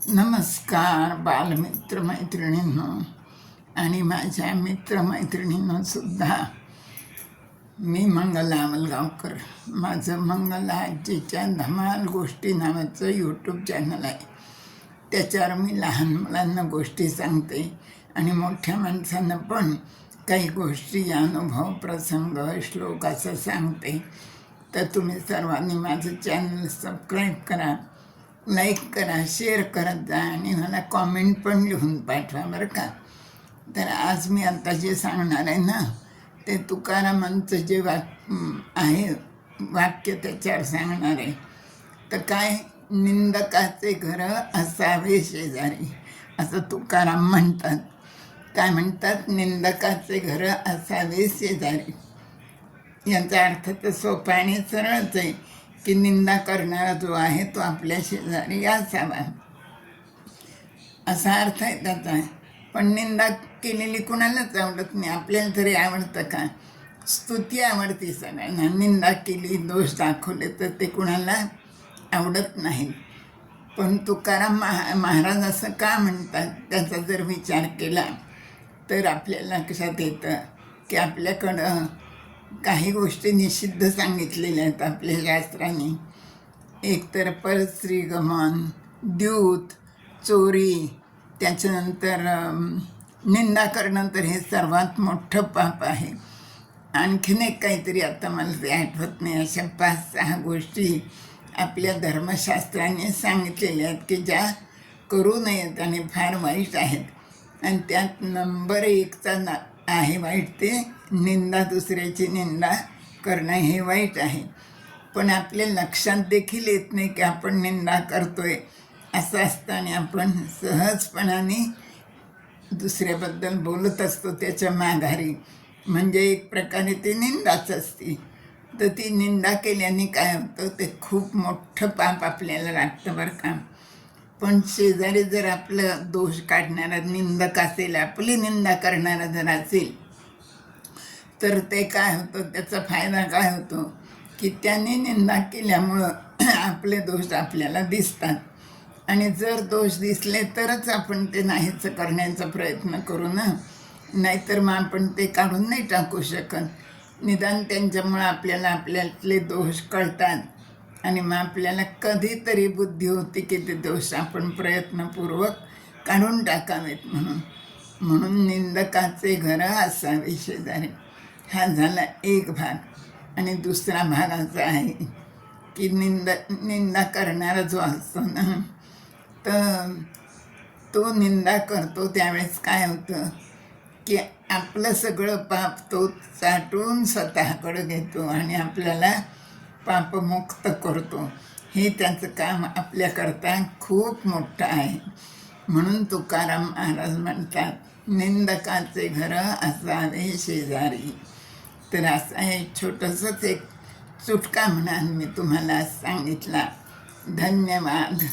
नमस्कार बालमित्र मैत्रिणींनो आणि माझ्या मित्रमैत्रिणींनासुद्धा. मी मंगला अमलगावकर. माझं मंगला आजीच्या धमाल गोष्टी नावाचं यूट्यूब चॅनल आहे. त्याच्यावर मी लहान मुलांना गोष्टी सांगते आणि मोठ्या माणसांना पण काही गोष्टी, अनुभव, प्रसंग, श्लोक असं सांगते. तर तुम्ही सर्वांनी माझं चॅनल सबस्क्राईब करा, लाईक करा, शेअर करत जा आणि मला कॉमेंट पण लिहून पाठवा बरं का. तर आज मी आता जे सांगणार आहे ना, ते तुकारामांचं जे आहे वाक्य त्याच्यावर सांगणार आहे. तर काय, निंदकाचे घर असावे शेजारी, असं तुकाराम म्हणतात. काय म्हणतात? निंदकाचे घर असावे शेजारी. याचा अर्थ तर सोपा आणि सरळच आहे की निंदा करणारा जो आहे तो आपल्या शेजारी असावा, असा अर्थ आहे त्याचा. पण निंदा केलेली कुणालाच आवडत नाही. आपल्याला तरी आवडतं का? स्तुती आवडते सगळ्यांना. निंदा केली, दोष दाखवले तर ते कुणाला आवडत नाही. पण तुकाराम महाराज असं का म्हणतात, त्याचा जर विचार केला तर आपल्याला लक्षात येतं की आपल्याकडं काही गोष्टी निषिद्ध सांगितलेल्या आहेत आपल्या शास्त्राने. एकतर परस्त्रीगमन, द्यूत, चोरी, त्याच्यानंतर निंदा करणं, तर हे सर्वात मोठं पाप आहे. आणखीन एक काहीतरी आता मला ते आठवत नाही. अशा 5-6 गोष्टी आपल्या धर्मशास्त्राने सांगितलेल्या आहेत की ज्या करू नयेत आणि फार वाईट आहेत. आणि त्यात नंबर 1चा आहे वाईट ते निंदा. दुसऱ्याची निंदा करणं हे वाईट आहे. पण आपल्या लक्षात देखील येत नाही की आपण निंदा करतोय. असं असताना आपण सहजपणाने दुसऱ्याबद्दल बोलत असतो त्याच्या माघारी. म्हणजे एक प्रकारे ती निंदाच असते. तर ती निंदा केल्याने काय होतं, ते खूप मोठं पाप आपल्याला लागतं बरं का. पण शेजारी जर आपलं दोष काढणारा निंदक असेल, आपली निंदा करणारा जर असेल, तर ते काय होतं, त्याचा फायदा काय होतो की त्याने निंदा केल्यामुळं आपले दोष आपल्याला दिसतात. आणि जर दोष दिसले तरच आपण ते नाहीच करण्याचा प्रयत्न करू ना. नाहीतर मग आपण ते काढून नाही टाकू शकत. निदान त्यांच्यामुळं आपल्याला आपल्यातले दोष कळतात आणि मग आपल्याला कधीतरी बुद्धी होती की ते दोष आपण प्रयत्नपूर्वक काढून टाकावेत. म्हणून निंदकाचे घर असावे शेजारी. हा झाला एक भाग. आणि दुसरा भाग असा आहे की निंदा करणारा जो असतो ना, तर तो निंदा करतो त्यावेळेस काय होतं की आपलं सगळं पाप तो चाटून स्वतःकडं घेतो आणि आपल्याला पापमुक्त करतो. हे त्याचं काम आपल्याकरता खूप मोठं आहे. म्हणून तुकाराम महाराज म्हणतात, निंदकाचे घर असावे शेजारी. तर असा एक छोटंसंच एक चुटका म्हणून मी तुम्हाला सांगितला. धन्यवाद.